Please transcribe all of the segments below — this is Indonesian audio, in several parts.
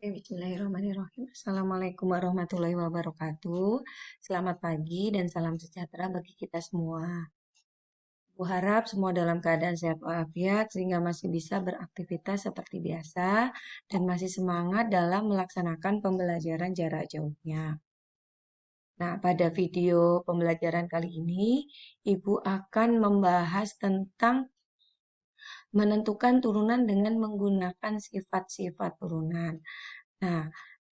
Bismillahirrahmanirrahim. Assalamualaikum warahmatullahi wabarakatuh. Selamat pagi dan salam sejahtera bagi kita semua. Aku harap semua dalam keadaan sehat walafiat sehingga masih bisa beraktivitas seperti biasa dan masih semangat dalam melaksanakan pembelajaran jarak jauhnya. Nah, pada video pembelajaran kali ini, Ibu akan membahas tentang menentukan turunan dengan menggunakan sifat-sifat turunan. Nah,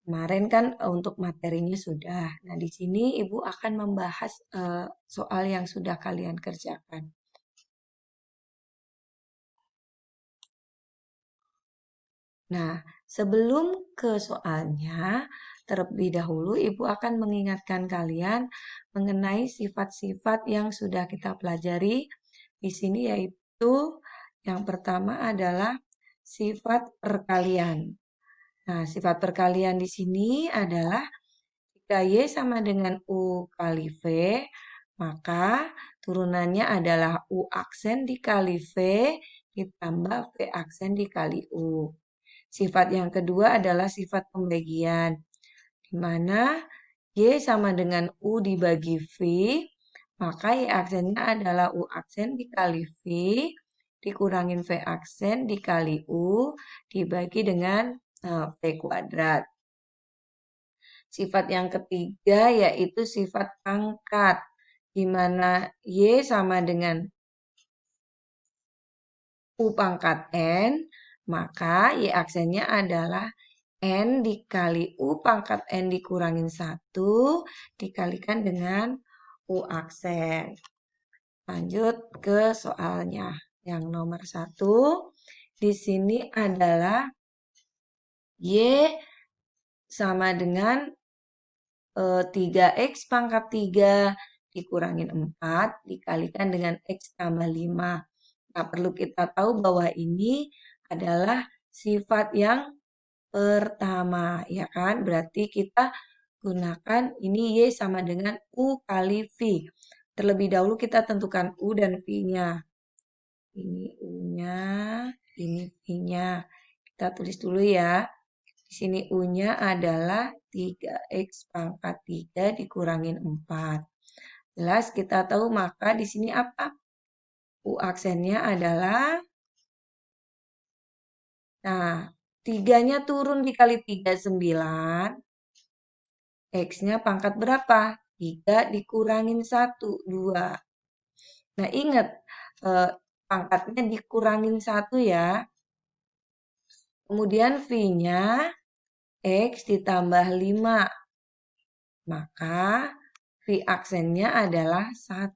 kemarin kan untuk materinya sudah. Nah, di sini Ibu akan membahas soal yang sudah kalian kerjakan. Nah, sebelum ke soalnya, terlebih dahulu Ibu akan mengingatkan kalian mengenai sifat-sifat yang sudah kita pelajari di sini, yaitu yang pertama adalah sifat perkalian. Nah, sifat perkalian di sini adalah jika Y sama dengan U kali V, maka turunannya adalah U aksen dikali V ditambah V aksen dikali U. Sifat yang kedua adalah sifat pembagian, di mana Y sama dengan U dibagi V, maka Y aksennya adalah U aksen dikali V, dikurangin V aksen dikali U, dibagi dengan V kuadrat. Sifat yang ketiga yaitu sifat pangkat, di mana Y sama dengan U pangkat N, maka Y aksennya adalah N dikali U pangkat N dikurangin 1 dikalikan dengan U aksen. Lanjut ke soalnya. Yang nomor 1, di sini adalah Y sama dengan 3x pangkat 3 dikurangin 4 dikalikan dengan x tambah 5. Nah, perlu kita tahu bahwa ini adalah sifat yang pertama, ya kan? Berarti kita gunakan ini Y sama dengan U kali V. Terlebih dahulu kita tentukan U dan V-nya. Ini U-nya, ini V-nya. Kita tulis dulu ya. Di sini U-nya adalah 3x pangkat 3 dikurangin 4. Jelas kita tahu maka di sini apa? U aksennya adalah, nah, 3-nya turun dikali 3, 9. X-nya pangkat berapa? 3 dikurangin 1, 2. Nah, ingat pangkatnya dikurangin 1 ya. Kemudian V-nya X ditambah 5. Maka V aksennya adalah 1.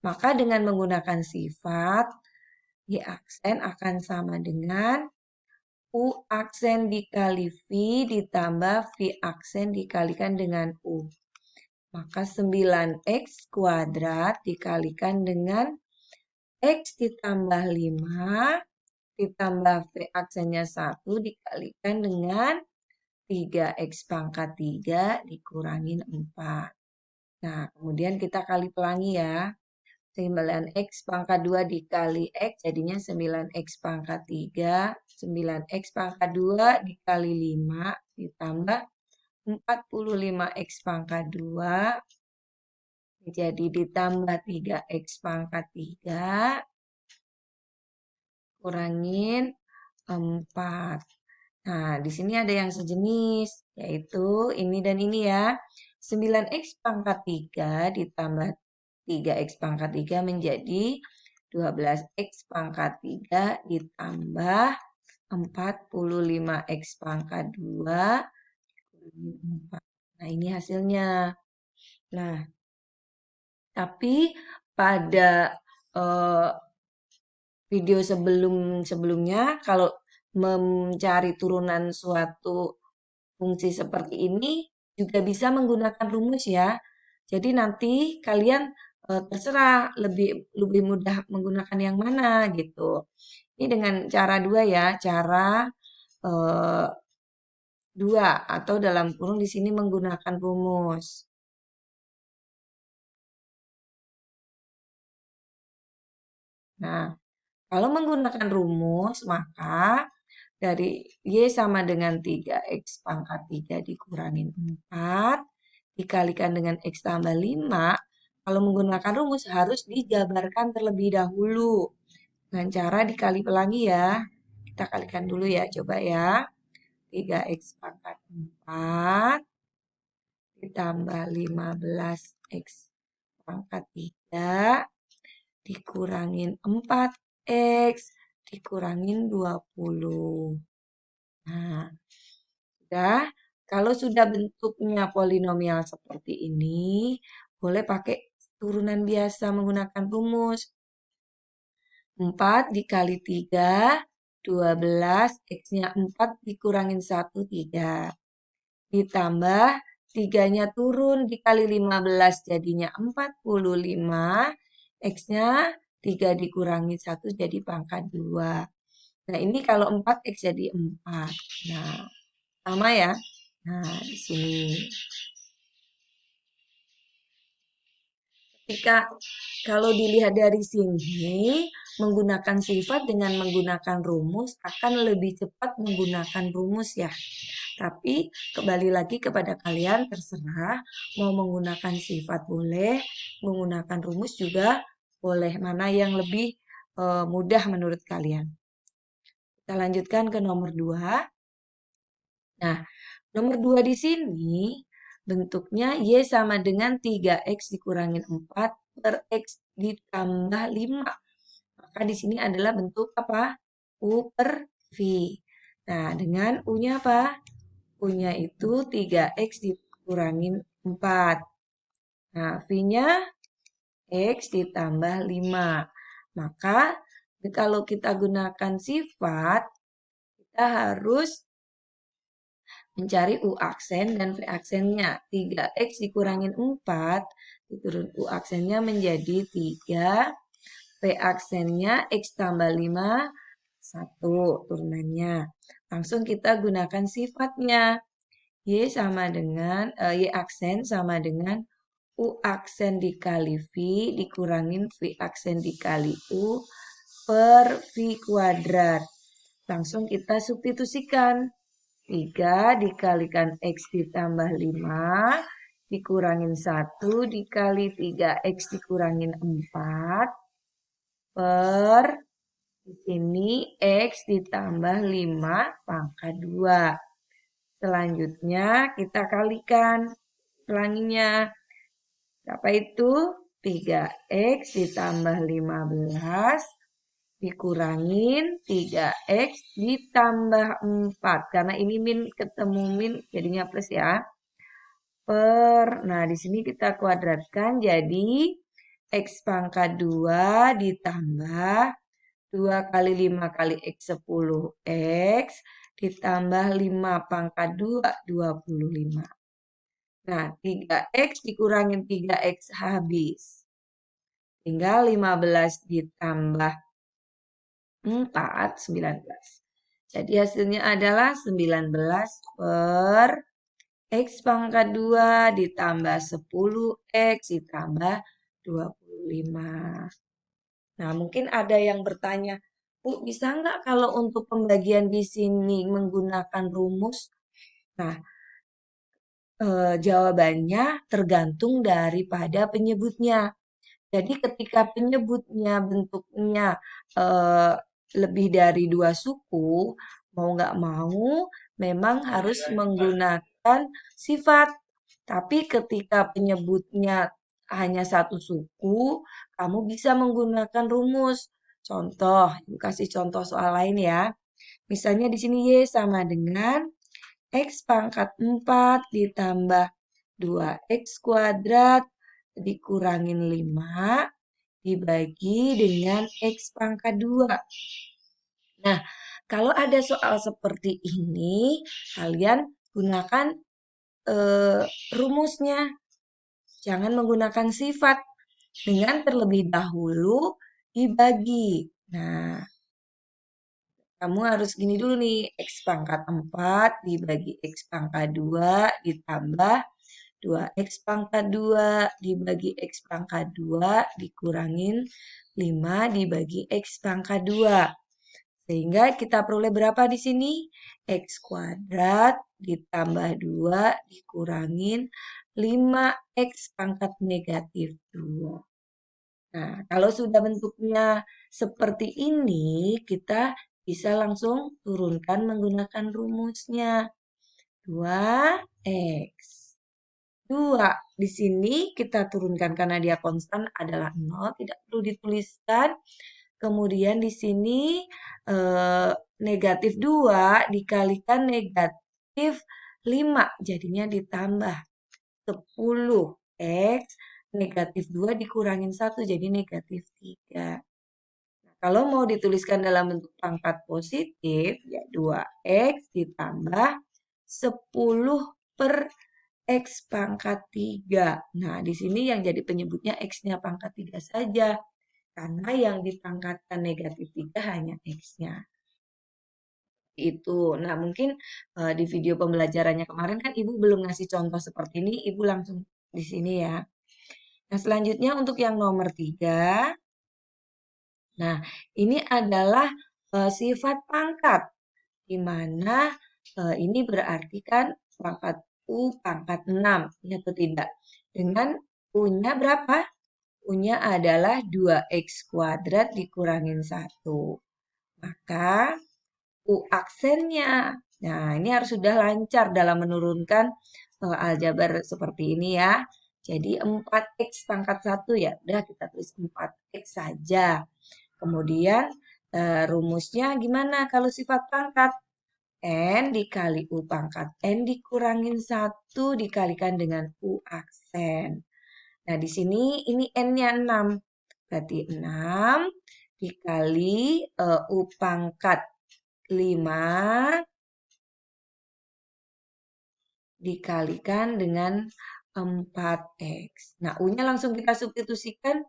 Maka dengan menggunakan sifat, Y aksen akan sama dengan U aksen dikali V ditambah V aksen dikalikan dengan U. Maka 9x kuadrat dikalikan dengan X ditambah 5 ditambah V aksennya 1 dikalikan dengan 3x pangkat 3 dikurangin 4. Nah, kemudian kita kali pelangi ya. 9x pangkat 2 dikali X jadinya 9x pangkat 3. 9x pangkat 2 dikali 5 ditambah 45x pangkat 2. Jadi ditambah 3x pangkat 3 kurangin 4. Nah, di sini ada yang sejenis, yaitu ini dan ini ya. 9x pangkat 3 ditambah 3x pangkat 3 menjadi 12x pangkat 3 ditambah 45x pangkat 2 kurangin 4. Nah, ini hasilnya. Nah, tapi pada eh, video sebelumnya kalau mencari turunan suatu fungsi seperti ini juga bisa menggunakan rumus ya. Jadi nanti kalian terserah lebih lebih mudah menggunakan yang mana gitu. Ini dengan cara dua ya, cara eh, dua atau dalam kurung di sini menggunakan rumus. Nah, kalau menggunakan rumus maka Dari Y sama dengan 3X pangkat 3 dikurangin 4 dikalikan dengan X tambah 5. Kalau menggunakan rumus harus dijabarkan terlebih dahulu. Dengan cara dikali pelangi ya. Kita kalikan dulu ya, coba ya. 3X pangkat 4 ditambah 15X pangkat 3 dikurangin 4X dikurangin 20. Nah, sudah. Kalau sudah bentuknya polinomial seperti ini, boleh pakai turunan biasa menggunakan rumus. 4 dikali 3, 12, X-nya 4 dikurangin 1, 3. Ditambah 3-nya turun dikali 15 jadinya 45. X-nya 3 dikurangi 1 jadi pangkat 2. Nah, ini kalau 4X jadi 4. Nah, sama ya. Nah, di sini. Kalau dilihat dari sini, menggunakan sifat dengan menggunakan rumus akan lebih cepat menggunakan rumus ya. Tapi kembali lagi kepada kalian terserah mau menggunakan sifat boleh, menggunakan rumus juga boleh. Mana yang lebih mudah menurut kalian. Kita lanjutkan ke nomor 2. Nah, nomor 2 di sini bentuknya Y sama dengan 3X dikurangin 4 per X ditambah 5. Maka di sini adalah bentuk apa? U per V. Nah, dengan U-nya apa? U-nya itu 3X dikurangin 4. Nah, V-nya X ditambah 5. Maka kalau kita gunakan sifat, kita harus mencari U aksen dan V aksennya. 3X dikurangin 4, diturun U aksennya menjadi 3. V aksennya X tambah 5, 1 turunannya. Langsung kita gunakan sifatnya. Y sama dengan, Y aksen sama dengan U aksen dikali V dikurangin V aksen dikali U per V kuadrat. Langsung kita substitusikan. 3 dikalikan X ditambah 5 dikurangin 1 dikali 3X dikurangin 4 per di sini X ditambah 5 pangkat 2. Selanjutnya kita kalikan pelanginya. Berapa itu? 3X ditambah 15 dikurangin 3X ditambah 4. Karena ini min ketemu min jadinya plus ya. Nah di sini kita kuadratkan jadi X pangkat 2 ditambah 2 kali 5 kali X 10X ditambah 5 pangkat 2, 25. Nah 3X dikurangin 3X habis. Tinggal 15 ditambah 4, 19. Jadi hasilnya adalah 19 per X pangkat 2 ditambah 10X ditambah 25. Nah, mungkin ada yang bertanya, Bu, bisa nggak kalau untuk pembagian di sini menggunakan rumus? Nah, jawabannya tergantung daripada penyebutnya. Jadi ketika penyebutnya bentuknya lebih dari 2 suku, mau nggak mau memang harus menggunakan sifat. Tapi ketika penyebutnya hanya 1 suku, kamu bisa menggunakan rumus. Contoh, Ibu kasih contoh soal lain ya. Misalnya di sini Y sama dengan X pangkat 4 ditambah 2X kuadrat dikurangin 5 dibagi dengan X pangkat 2. Nah, kalau ada soal seperti ini, kalian gunakan rumusnya. Jangan menggunakan sifat dengan terlebih dahulu dibagi. Nah, kamu harus gini dulu nih, X pangkat 4 dibagi X pangkat 2 ditambah 2X pangkat 2 dibagi X pangkat 2 dikurangin 5 dibagi X pangkat 2. Sehingga kita peroleh berapa di sini? X kuadrat ditambah 2 dikurangin 5X pangkat negatif 2. Nah, kalau sudah bentuknya seperti ini, kita bisa langsung turunkan menggunakan rumusnya. 2X. 2 di sini kita turunkan karena dia konstan adalah 0, tidak perlu dituliskan. Kemudian di sini eh, negatif 2 dikalikan negatif 5, jadinya ditambah 10X negatif 2 dikurangin 1 jadi negatif 3. Nah, kalau mau dituliskan dalam bentuk pangkat positif, ya 2X ditambah 10 per X pangkat 3. Nah, di sini yang jadi penyebutnya X-nya pangkat 3 saja. Karena yang dipangkatkan negatif 3 hanya X-nya. Itu. Nah, mungkin di video pembelajarannya kemarin kan Ibu belum ngasih contoh seperti ini, Ibu langsung di sini ya. Nah, selanjutnya untuk yang nomor 3. Nah, ini adalah sifat pangkat. Di mana ini berarti kan pangkat U pangkat 6, ya atau tidak? Dengan U-nya berapa? U-nya adalah 2X kuadrat dikurangin 1. Maka U aksennya. Nah, ini harus sudah lancar dalam menurunkan aljabar seperti ini ya. Jadi 4X pangkat 1 ya. Udah kita tulis 4X saja. Kemudian rumusnya gimana kalau sifat pangkat? N dikali U pangkat N dikurangin 1 dikalikan dengan U aksen. Nah, di sini ini N-nya 6. Berarti 6 dikali U pangkat 5 dikalikan dengan 4X. Nah, U-nya langsung kita substitusikan.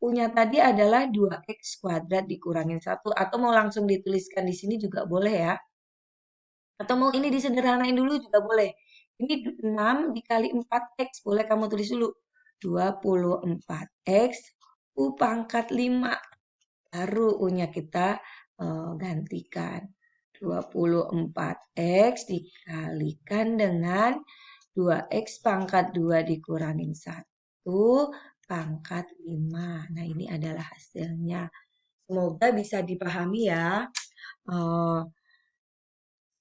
U-nya tadi adalah 2X kuadrat dikurangin 1. Atau mau langsung dituliskan di sini juga boleh ya. Atau mau ini disederhanain dulu juga boleh. Ini 6 dikali 4X. Boleh kamu tulis dulu. 24X U pangkat 5. Baru U-nya kita gantikan. 24X dikalikan dengan 2X pangkat 2 dikurangin 1 pangkat 5. Nah, ini adalah hasilnya. Semoga bisa dipahami ya.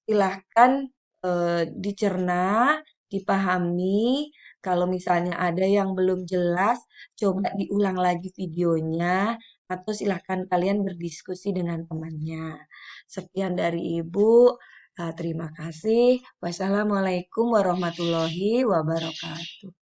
Silahkan dicerna, dipahami. Kalau misalnya ada yang belum jelas, coba diulang lagi videonya. Atau silahkan kalian berdiskusi dengan temannya. Sekian dari Ibu. Terima kasih. Wassalamualaikum warahmatullahi wabarakatuh.